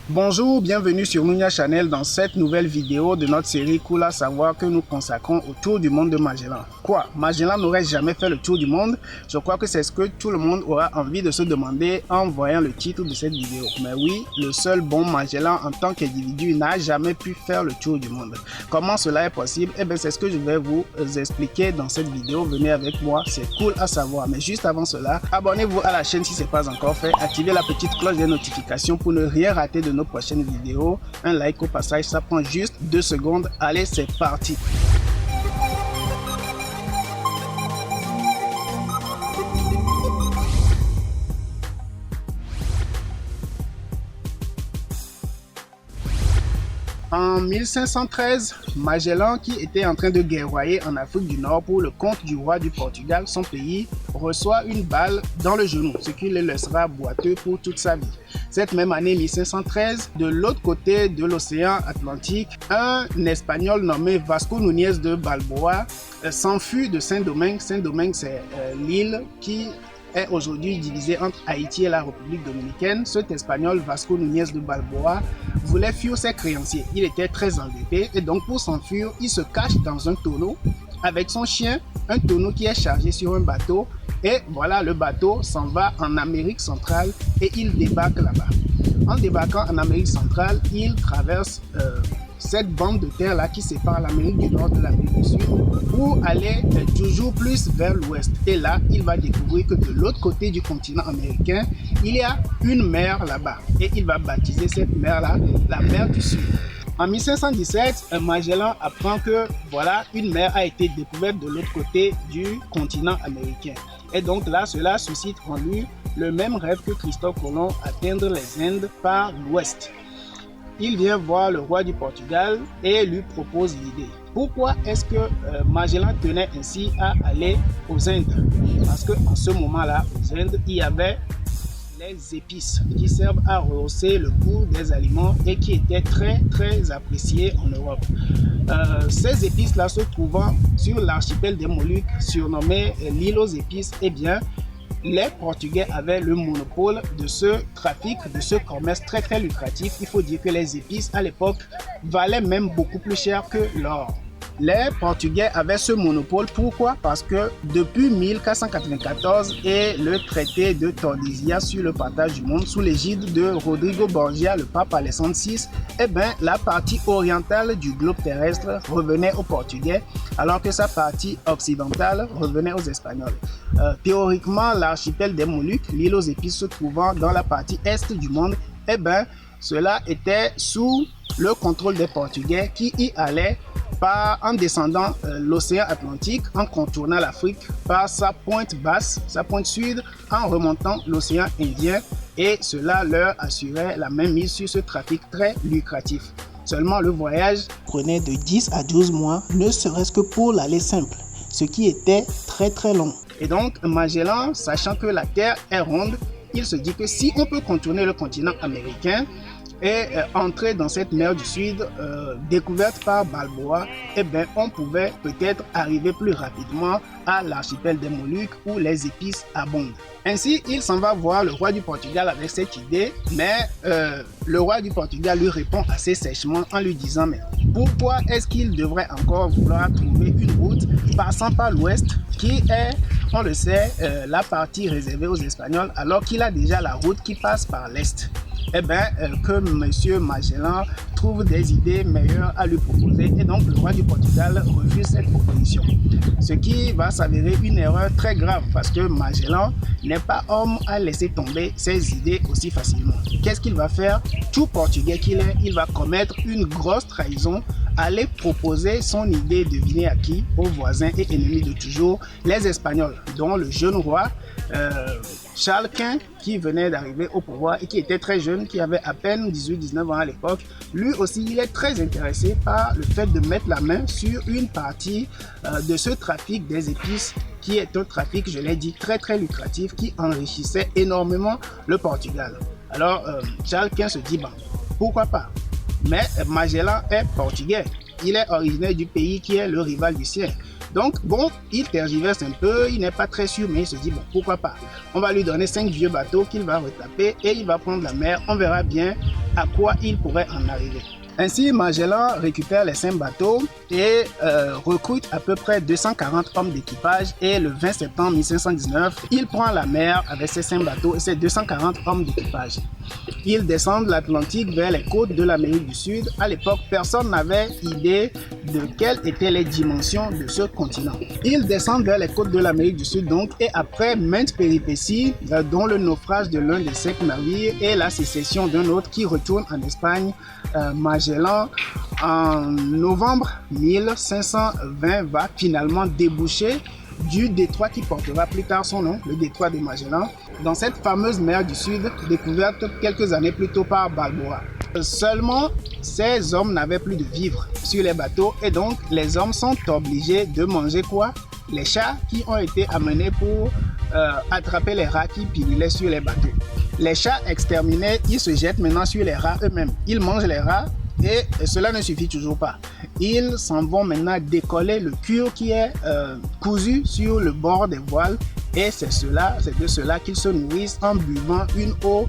Bonjour, bienvenue sur Nunia Channel dans cette nouvelle vidéo de notre série Cool à savoir que nous consacrons au tour du monde de Magellan. Quoi? Magellan n'aurait jamais fait le tour du monde? Je crois que c'est ce que tout le monde aura envie de se demander en voyant le titre de cette vidéo. Mais oui, le seul bon Magellan en tant qu'individu n'a jamais pu faire le tour du monde. Comment cela est possible? Eh bien, c'est ce que je vais vous expliquer dans cette vidéo. Venez avec moi, c'est cool à savoir. Mais juste avant cela, abonnez-vous à la chaîne si ce n'est pas encore fait. Activez la petite cloche des notifications pour ne rien rater de nos prochaines vidéos. Un like au passage, ça prend juste 2 secondes. Allez, c'est parti. En 1513, Magellan, qui était en train de guerroyer en Afrique du Nord pour le compte du roi du Portugal, son pays, reçoit une balle dans le genou, ce qui le laissera boiteux pour toute sa vie. Cette même année 1513, de l'autre côté de l'océan Atlantique, un Espagnol nommé Vasco Núñez de Balboa s'enfuit de Saint-Domingue. Saint-Domingue, c'est l'île qui est aujourd'hui divisée entre Haïti et la République dominicaine. Cet Espagnol, Vasco Núñez de Balboa, voulait fuir ses créanciers. Il était très endetté et donc pour s'enfuir, il se cache dans un tonneau avec son chien, un tonneau qui est chargé sur un bateau. Et voilà, le bateau s'en va en Amérique centrale et il débarque là-bas. En débarquant en Amérique centrale, il traverse cette bande de terre là qui sépare l'Amérique du Nord de l'Amérique du Sud pour aller toujours plus vers l'ouest. Et là, il va découvrir que de l'autre côté du continent américain, il y a une mer là-bas. Et il va baptiser cette mer là la mer du Sud. En 1517, Magellan apprend que voilà, une mer a été découverte de l'autre côté du continent américain. Et donc là, cela suscite en lui le même rêve que Christophe Colomb, atteindre les Indes par l'ouest. Il vient voir le roi du Portugal et lui propose l'idée. Pourquoi est-ce que Magellan tenait ainsi à aller aux Indes? Parce qu'en ce moment-là, aux Indes, il y avait les épices qui servent à rehausser le goût des aliments et qui étaient très appréciées en Europe. Ces épices-là se trouvant sur l'archipel des Moluques, surnommé l'île aux épices, eh bien, les Portugais avaient le monopole de ce trafic, de ce commerce très lucratif. Il faut dire que les épices à l'époque valaient même beaucoup plus cher que l'or. Les Portugais avaient ce monopole. Pourquoi? Parce que depuis 1494 et le traité de Tordesillas sur le partage du monde sous l'égide de Rodrigo Borgia, le pape Alexandre VI, eh bien, la partie orientale du globe terrestre revenait aux Portugais, alors que sa partie occidentale revenait aux Espagnols. Théoriquement, l'archipel des Moluques, l'île aux épices se trouvant dans la partie est du monde, eh bien, cela était sous le contrôle des Portugais qui y allaient en descendant l'océan Atlantique, en contournant l'Afrique par sa pointe basse, sa pointe sud, en remontant l'océan Indien, et cela leur assurait la même mise sur ce trafic très lucratif. Seulement le voyage prenait de 10 à 12 mois, ne serait-ce que pour l'aller simple, ce qui était très long. Et donc Magellan, sachant que la Terre est ronde, il se dit que si on peut contourner le continent américain et entrer dans cette mer du Sud découverte par Balboa, eh bien, on pouvait peut-être arriver plus rapidement à l'archipel des Moluques où les épices abondent. Ainsi, il s'en va voir le roi du Portugal avec cette idée, mais le roi du Portugal lui répond assez sèchement en lui disant: mais pourquoi est-ce qu'il devrait encore vouloir trouver une route passant par l'ouest qui est, on le sait, la partie réservée aux Espagnols, alors qu'il a déjà la route qui passe par l'est? Eh bien, que M. Magellan trouve des idées meilleures à lui proposer, et donc le roi du Portugal refuse cette proposition. Ce qui va s'avérer une erreur très grave parce que Magellan n'est pas homme à laisser tomber ses idées aussi facilement. Qu'est-ce qu'il va faire? Tout Portugais qu'il est, il va commettre une grosse trahison, aller proposer son idée, devinez à qui? Aux voisins et ennemis de toujours, les Espagnols, dont le jeune roi Charles Quint, qui venait d'arriver au pouvoir et qui était très jeune, qui avait à peine 18-19 ans à l'époque. Lui aussi, il est très intéressé par le fait de mettre la main sur une partie de ce trafic des épices, qui est un trafic, je l'ai dit, très lucratif, qui enrichissait énormément le Portugal. Alors, Charles Quint se dit, bon, pourquoi pas? Mais Magellan est portugais. Il est originaire du pays qui est le rival du sien. Donc bon, il tergiverse un peu, il n'est pas très sûr, mais il se dit bon, pourquoi pas. On va lui donner 5 vieux bateaux qu'il va retaper et il va prendre la mer. On verra bien à quoi il pourrait en arriver. Ainsi, Magellan récupère les 5 bateaux et recrute à peu près 240 hommes d'équipage et le 20 septembre 1519, il prend la mer avec ses 5 bateaux et ses 240 hommes d'équipage. Ils descendent l'Atlantique vers les côtes de l'Amérique du Sud. À l'époque, personne n'avait idée de quelles étaient les dimensions de ce continent. Ils descendent vers les côtes de l'Amérique du Sud donc et après maintes péripéties, dont le naufrage de l'un des 5 navires et la sécession d'un autre qui retourne en Espagne, Magellan, en novembre 1520, va finalement déboucher du détroit qui portera plus tard son nom, le détroit de Magellan, dans cette fameuse mer du Sud découverte quelques années plus tôt par Balboa. Seulement, ces hommes n'avaient plus de vivres sur les bateaux et donc les hommes sont obligés de manger quoi? Les chats qui ont été amenés pour attraper les rats qui pilulaient sur les bateaux. Les chats exterminés, ils se jettent maintenant sur les rats eux-mêmes. Ils mangent les rats et cela ne suffit toujours pas. Ils s'en vont maintenant décoller le cuir qui est cousu sur le bord des voiles et c'est de cela qu'ils se nourrissent en buvant une eau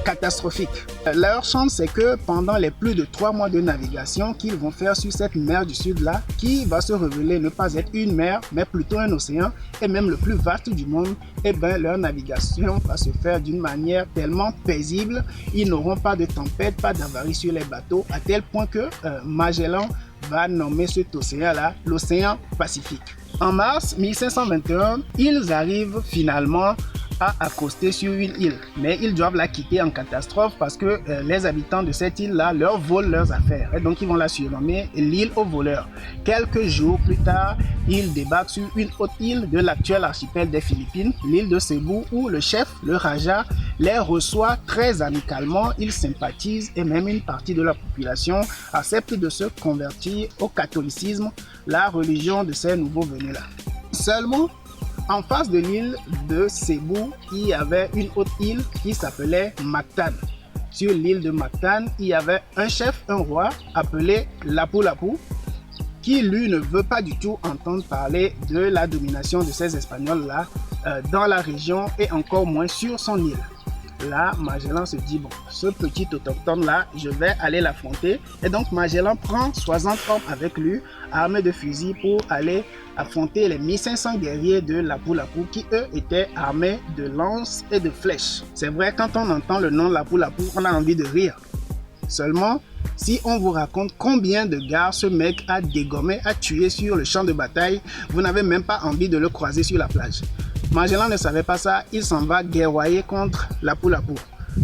catastrophique. Leur chance, c'est que pendant les plus de 3 mois de navigation qu'ils vont faire sur cette mer du Sud-là, qui va se révéler ne pas être une mer, mais plutôt un océan, et même le plus vaste du monde, et bien leur navigation va se faire d'une manière tellement paisible, ils n'auront pas de tempête, pas d'avarie sur les bateaux, à tel point que Magellan va nommer cet océan-là l'océan Pacifique. En mars 1521, ils arrivent finalement à accoster sur une île, mais ils doivent la quitter en catastrophe parce que les habitants de cette île-là leur volent leurs affaires et donc ils vont la surnommer l'île aux voleurs. Quelques jours plus tard, ils débarquent sur une autre île de l'actuel archipel des Philippines, l'île de Cebu, où le chef, le Raja, les reçoit très amicalement, ils sympathisent et même une partie de la population accepte de se convertir au catholicisme, la religion de ces nouveaux venus-là. Seulement, en face de l'île de Cebu, il y avait une autre île qui s'appelait Mactan. Sur l'île de Mactan, il y avait un chef, un roi appelé Lapu-Lapu, qui lui ne veut pas du tout entendre parler de la domination de ces Espagnols-là dans la région et encore moins sur son île. Là, Magellan se dit, bon, ce petit autochtone-là, je vais aller l'affronter. Et donc, Magellan prend 60 hommes avec lui, armés de fusils, pour aller affronter les 1500 guerriers de Lapu-Lapu qui, eux, étaient armés de lances et de flèches. C'est vrai, quand on entend le nom Lapu-Lapu, on a envie de rire. Seulement, si on vous raconte combien de gars ce mec a dégommé, a tué sur le champ de bataille, vous n'avez même pas envie de le croiser sur la plage. Magellan ne savait pas ça, il s'en va guerroyer contre Lapu-Lapu.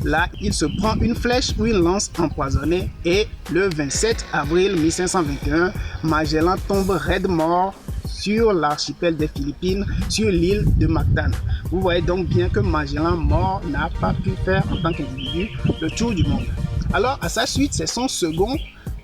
Là, il se prend une flèche ou une lance empoisonnée et le 27 avril 1521, Magellan tombe raide mort sur l'archipel des Philippines, sur l'île de Mactan. Vous voyez donc bien que Magellan mort n'a pas pu faire en tant qu'individu le tour du monde. Alors, à sa suite, c'est son second,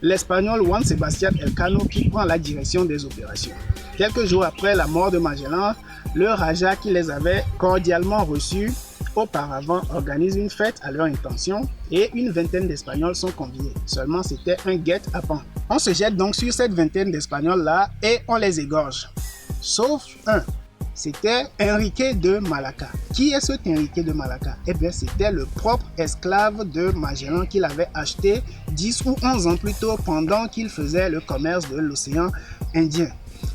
l'Espagnol Juan Sebastián Elcano, qui prend la direction des opérations. Quelques jours après la mort de Magellan, le Raja qui les avait cordialement reçus auparavant organise une fête à leur intention et une vingtaine d'Espagnols sont conviés. Seulement, c'était un guet-apens. On se jette donc sur cette vingtaine d'Espagnols-là et on les égorge. Sauf un. C'était Enrique de Malacca. Qui est ce Enrique de Malacca? Eh bien, c'était le propre esclave de Magellan qu'il avait acheté 10 ou 11 ans plus tôt pendant qu'il faisait le commerce de l'océan Indien.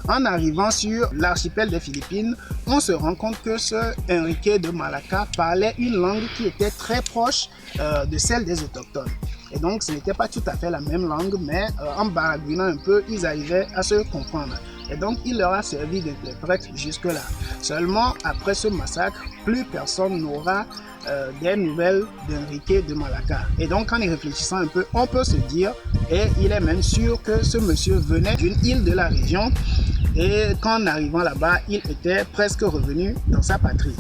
En arrivant sur l'archipel des Philippines, on se rend compte que ce Enrique de Malacca parlait une langue qui était très proche de celle des autochtones. Et donc, ce n'était pas tout à fait la même langue, mais en baragouinant un peu, ils arrivaient à se comprendre. Et donc, il leur a servi d'interprète jusque-là. Seulement, après ce massacre, plus personne n'aura des nouvelles d'Enrique de Malacca. Et donc, en y réfléchissant un peu, on peut se dire, et il est même sûr que ce monsieur venait d'une île de la région, et qu'en arrivant là-bas, il était presque revenu dans sa patrie.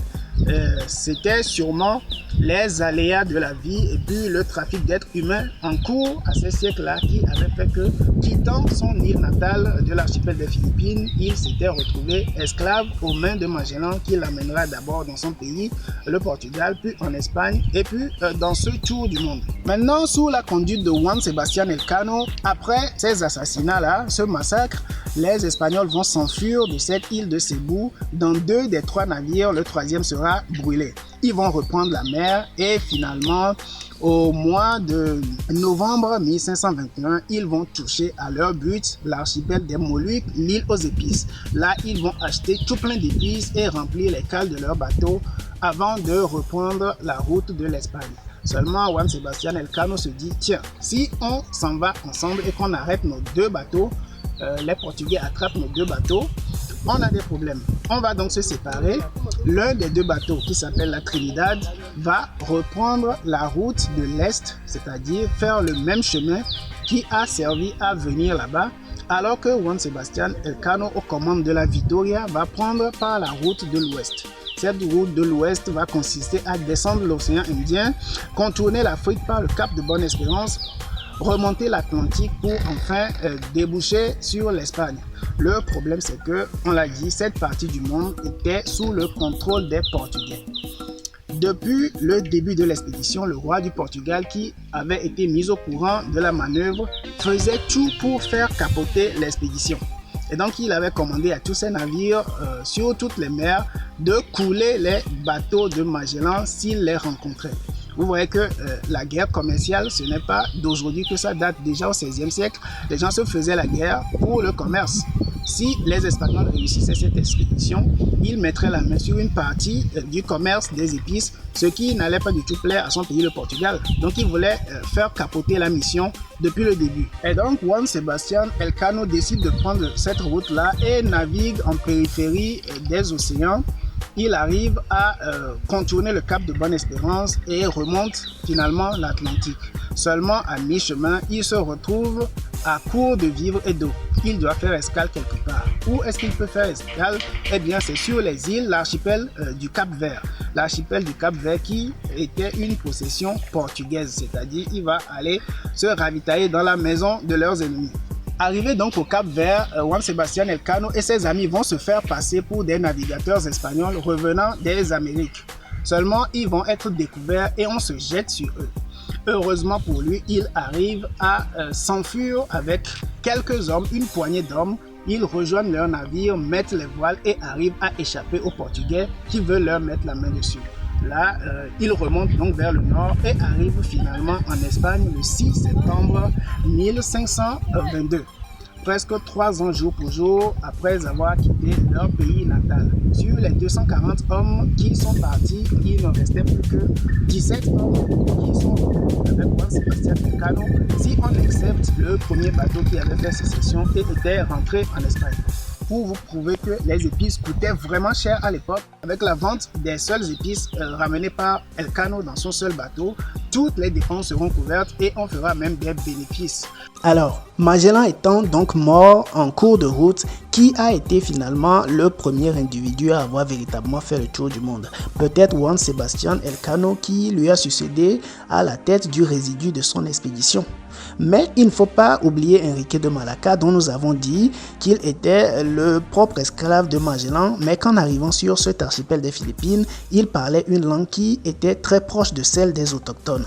C'était sûrement les aléas de la vie et puis le trafic d'êtres humains en cours à ces siècles-là qui avait fait que, quittant son île natale de l'archipel des Philippines, il s'était retrouvé esclave aux mains de Magellan qui l'amènera d'abord dans son pays, le Portugal, puis en Espagne et puis dans ce tour du monde. Maintenant, sous la conduite de Juan Sebastián Elcano, après ces assassinats-là, ce massacre, les Espagnols vont s'enfuir de cette île de Cebu. Dans 2 des 3 navires, le 3e sera brûlé. Ils vont reprendre la mer et finalement, au mois de novembre 1521, ils vont toucher à leur but, l'archipel des Moluques, l'île aux épices. Là, ils vont acheter tout plein d'épices et remplir les cales de leur bateau avant de reprendre la route de l'Espagne. Seulement, Juan Sebastián Elcano se dit, tiens, si on s'en va ensemble et qu'on arrête nos 2 bateaux, les Portugais attrapent nos 2 bateaux, on a des problèmes. On va donc se séparer. L'un des 2 bateaux, qui s'appelle la Trinidad, va reprendre la route de l'Est, c'est-à-dire faire le même chemin qui a servi à venir là-bas, alors que Juan Sebastián Elcano, aux commandes de la Victoria, va prendre par la route de l'Ouest. Cette route de l'Ouest va consister à descendre l'océan Indien, contourner l'Afrique par le cap de Bonne-Espérance, remonter l'Atlantique pour enfin déboucher sur l'Espagne. Le problème, c'est que, on l'a dit, cette partie du monde était sous le contrôle des Portugais. Depuis le début de l'expédition, le roi du Portugal, qui avait été mis au courant de la manœuvre, faisait tout pour faire capoter l'expédition. Et donc, il avait commandé à tous ses navires sur toutes les mers de couler les bateaux de Magellan s'il les rencontrait. Vous voyez que la guerre commerciale, ce n'est pas d'aujourd'hui que ça date. Déjà au XVIe siècle, les gens se faisaient la guerre pour le commerce. Si les Espagnols réussissaient cette expédition, ils mettraient la main sur une partie du commerce des épices, ce qui n'allait pas du tout plaire à son pays, le Portugal. Donc, il voulait faire capoter la mission depuis le début. Et donc, Juan Sebastián Elcano décide de prendre cette route-là et navigue en périphérie des océans. Il arrive à contourner le cap de Bonne-Espérance et remonte finalement l'Atlantique. Seulement à mi-chemin, il se retrouve à court de vivres et d'eau. Il doit faire escale quelque part. Où est-ce qu'il peut faire escale? Eh bien, c'est sur les îles, l'archipel du Cap-Vert. L'archipel du Cap-Vert qui était une possession portugaise, c'est-à-dire il va aller se ravitailler dans la maison de leurs ennemis. Arrivé donc au Cap-Vert, Juan Sebastián Elcano et ses amis vont se faire passer pour des navigateurs espagnols revenant des Amériques. Seulement, ils vont être découverts et on se jette sur eux. Heureusement pour lui, il arrive à s'enfuir avec quelques hommes, une poignée d'hommes. Ils rejoignent leur navire, mettent les voiles et arrivent à échapper aux Portugais qui veulent leur mettre la main dessus. Là, ils remontent donc vers le nord et arrivent finalement en Espagne le 6 septembre 1522. Presque 3 ans jour pour jour après avoir quitté leur pays natal. Sur les 240 hommes qui sont partis, il ne restait plus que 17 hommes qui sont avec Juan Sebastián Elcano, si on accepte le premier bateau qui avait fait sécession et était rentré en Espagne. Pour vous prouver que les épices coûtaient vraiment cher à l'époque, avec la vente des seules épices ramenées par Elcano dans son seul bateau, toutes les dépenses seront couvertes et on fera même des bénéfices. Alors, Magellan étant donc mort en cours de route, qui a été finalement le premier individu à avoir véritablement fait le tour du monde? Peut-être Juan Sebastián Elcano qui lui a succédé à la tête du résidu de son expédition. Mais il ne faut pas oublier Enrique de Malaca dont nous avons dit qu'il était le propre esclave de Magellan, mais qu'en arrivant sur cet archipel des Philippines, il parlait une langue qui était très proche de celle des autochtones.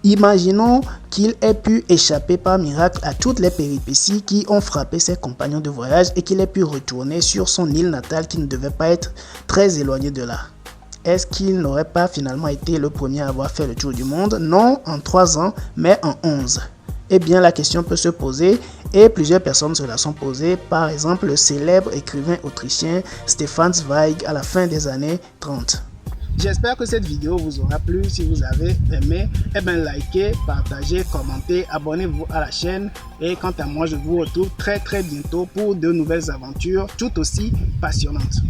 Imaginons qu'il ait pu échapper par miracle à toutes les péripéties qui ont frappé ses compagnons de voyage et qu'il ait pu retourner sur son île natale qui ne devait pas être très éloignée de là. Est-ce qu'il n'aurait pas finalement été le premier à avoir fait le tour du monde? Non en 3 ans, mais en 11. Eh bien, la question peut se poser et plusieurs personnes se la sont posées. Par exemple, le célèbre écrivain autrichien Stefan Zweig à la fin des années 30. J'espère que cette vidéo vous aura plu. Si vous avez aimé, eh bien, likez, partagez, commentez, abonnez-vous à la chaîne. Et quant à moi, je vous retrouve très bientôt pour de nouvelles aventures tout aussi passionnantes.